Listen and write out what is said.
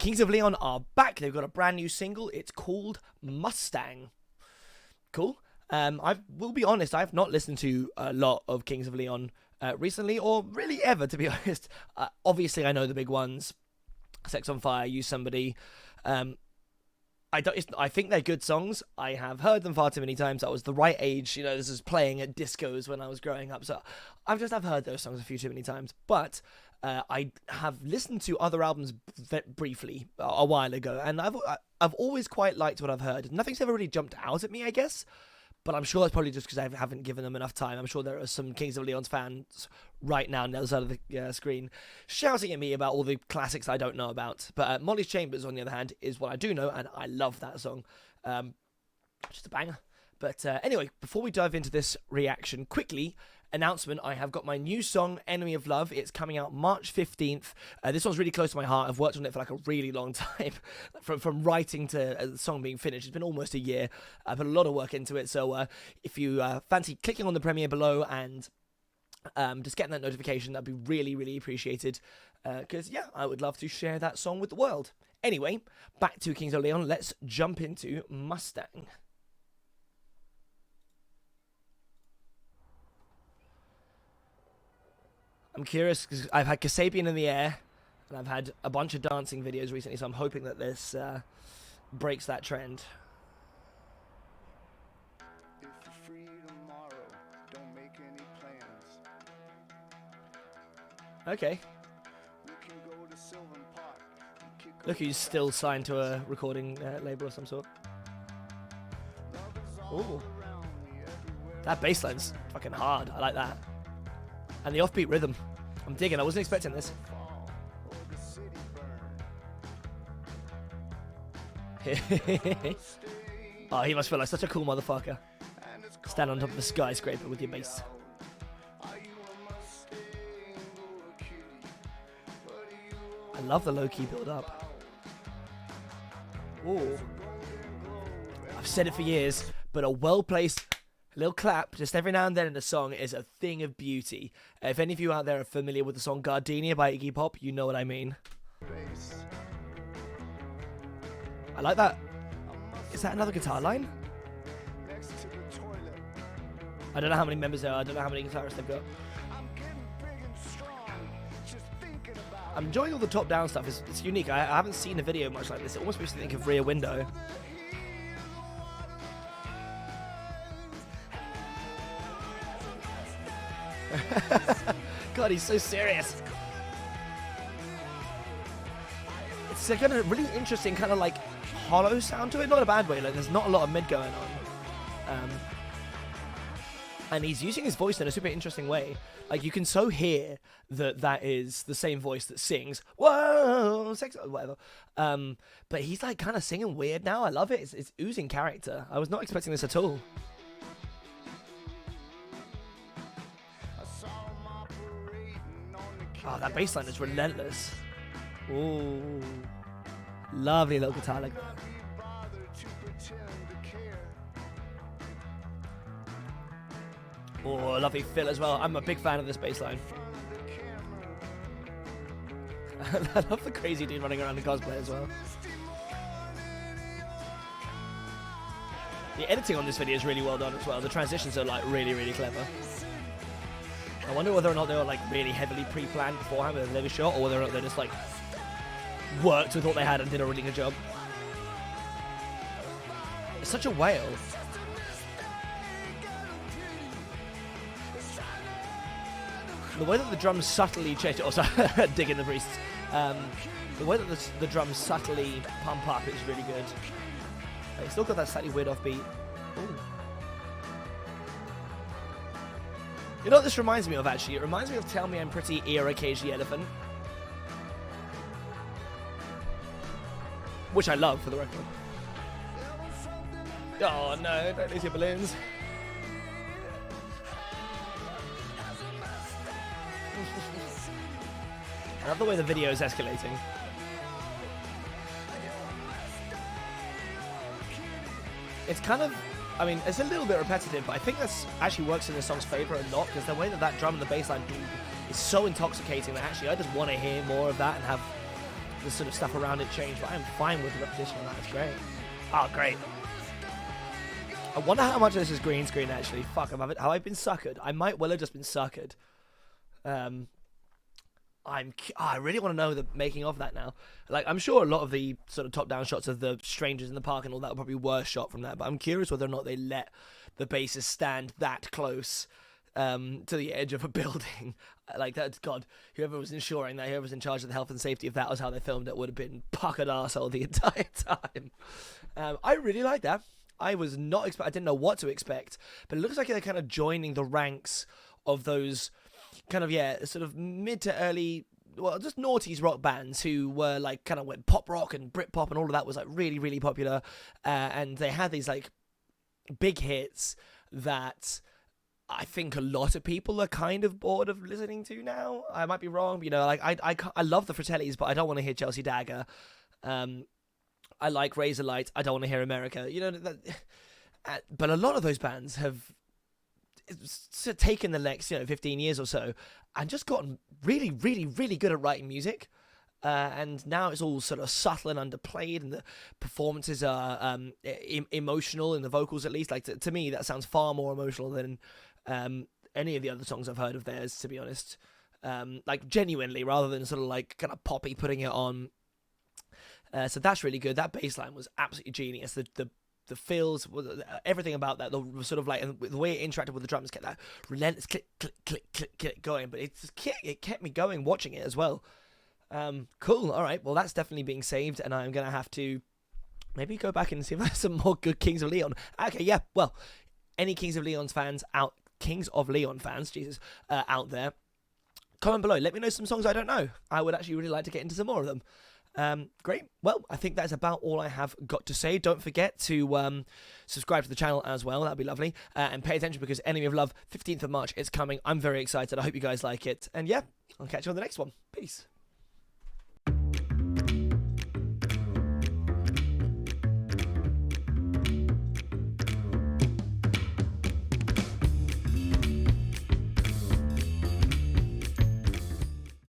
Kings of Leon are back. They've got a brand new single. It's called Mustang. Cool. I will be honest, I've not listened to a lot of Kings of Leon recently, or really ever, to be honest. Obviously, I know the big ones. Sex on Fire, Use Somebody. I think they're good songs. I have heard them far too many times. I was the right age. You know, this is playing at discos when I was growing up. So I've heard those songs a few too many times. But I have listened to other albums briefly a while ago, and I've always quite liked what I've heard. Nothing's ever really jumped out at me, I guess. But I'm sure that's probably just because I haven't given them enough time. I'm sure there are some Kings of Leon's fans right now on the other side of the screen shouting at me about all the classics I don't know about. But Molly's Chambers, on the other hand, is what I do know, and I love that song. Just a banger. But anyway, before we dive into this reaction, quickly, announcement, I have got my new song, Enemy of Love. It's coming out March 15th. This one's really close to my heart. I've worked on it for like a really long time. from writing to the song being finished, it's been almost a year. I put a lot of work into it. So if you fancy clicking on the premiere below and just getting that notification, that'd be really, really appreciated. Because, yeah, I would love to share that song with the world. Anyway, back to Kings of Leon. Let's jump into Mustang. I'm curious because I've had Kasabian in the air, and I've had a bunch of dancing videos recently, so I'm hoping that this breaks that trend. If you're free tomorrow, don't make any plans. Okay. We can go to Sylvan Park. Look who's still signed to a recording label of some sort. Ooh. That bass line's fucking hard. I like that. And the offbeat rhythm. I'm digging. I wasn't expecting this. Oh, he must feel like such a cool motherfucker. Stand on top of a skyscraper with your bass. I love the low-key build-up. Ooh. I've said it for years, but a well-placed little clap just every now and then in a song is a thing of beauty. If any of you out there are familiar with the song Gardenia by Iggy Pop, you know what I mean. I like that. Is that another guitar line? I don't know how many members there are. I don't know how many guitarists they've got. I'm enjoying all the top-down stuff. It's unique. I haven't seen a video much like this. It almost makes me think of Rear Window. God, he's so serious. It's got a really interesting kind of like hollow sound to it. Not in a bad way. Like there's not a lot of mid going on. And he's using his voice in a super interesting way. Like you can so hear that is the same voice that sings whoa sex whatever. But he's like kind of singing weird now. I love it. It's oozing character. I was not expecting this at all. Oh, that bass line is relentless. Ooh. Lovely little guitar like that. Oh, lovely fill as well. I'm a big fan of this bass line. I love the crazy dude running around in cosplay as well. The editing on this video is really well done as well. The transitions are like really, really clever. I wonder whether or not they were like really heavily pre-planned beforehand with every shot, or whether or not they just like worked with what they had and did a really good job. It's such a whale. The way that the drums subtly change, also digging the priests. The way that the drums subtly pump up is really good. It's still got that slightly weird offbeat. Ooh. You know what this reminds me of, actually? It reminds me of Tell Me I'm Pretty era KG Elephant. Which I love, for the record. Oh no, don't lose your balloons. I love the way the video is escalating. It's kind of, I mean, it's a little bit repetitive, but I think this actually works in the song's favor a lot, because the way that that drum and the bass line do is so intoxicating that actually I just want to hear more of that and have the sort of stuff around it changed, but I'm fine with the repetition of that. It's great. Oh, great. I wonder how much of this is green screen, actually. Fuck, have I been suckered? I might well have just been suckered. I really want to know the making of that now. Like, I'm sure a lot of the sort of top-down shots of the strangers in the park and all that probably were shot from that, but I'm curious whether or not they let the bases stand that close to the edge of a building. Like, that's, God, whoever was ensuring that, whoever was in charge of the health and safety, if that was how they filmed it, would have been puckered arsehole the entire time. I really like that. I was not I didn't know what to expect, but it looks like they're kind of joining the ranks of those kind of, sort of mid to early, well, just noughties rock bands who were like kind of when pop rock and Britpop and all of that was like really, really popular. And they had these like big hits that I think a lot of people are kind of bored of listening to now. I might be wrong, but, like I love the Fratellis, but I don't want to hear Chelsea Dagger. I like Razor Light. I don't want to hear America. But a lot of those bands have taken the next 15 years or so and just gotten really, really, really good at writing music. And now it's all sort of subtle and underplayed, and the performances are emotional in the vocals, at least. Like to me, that sounds far more emotional than any of the other songs I've heard of theirs, to be honest. Like genuinely, rather than sort of like kind of poppy putting it on. So that's really good. That bass line was absolutely genius. The feels, everything about that, the sort of like, and the way it interacted with the drums, kept that relentless click, click, click, click, click going. But it kept me going watching it as well. Cool. All right. Well, that's definitely being saved, and I'm gonna have to maybe go back and see if there's some more good Kings of Leon. Okay. Yeah. Well, any Kings of Leon fans out there, comment below. Let me know some songs I don't know. I would actually really like to get into some more of them. Great. Well, I think that's about all I have got to say. Don't forget to subscribe to the channel as well. That'd be lovely. And pay attention, because Enemy of Love, 15th of March, it's coming. I'm very excited. I hope you guys like it. And yeah, I'll catch you on the next one. Peace.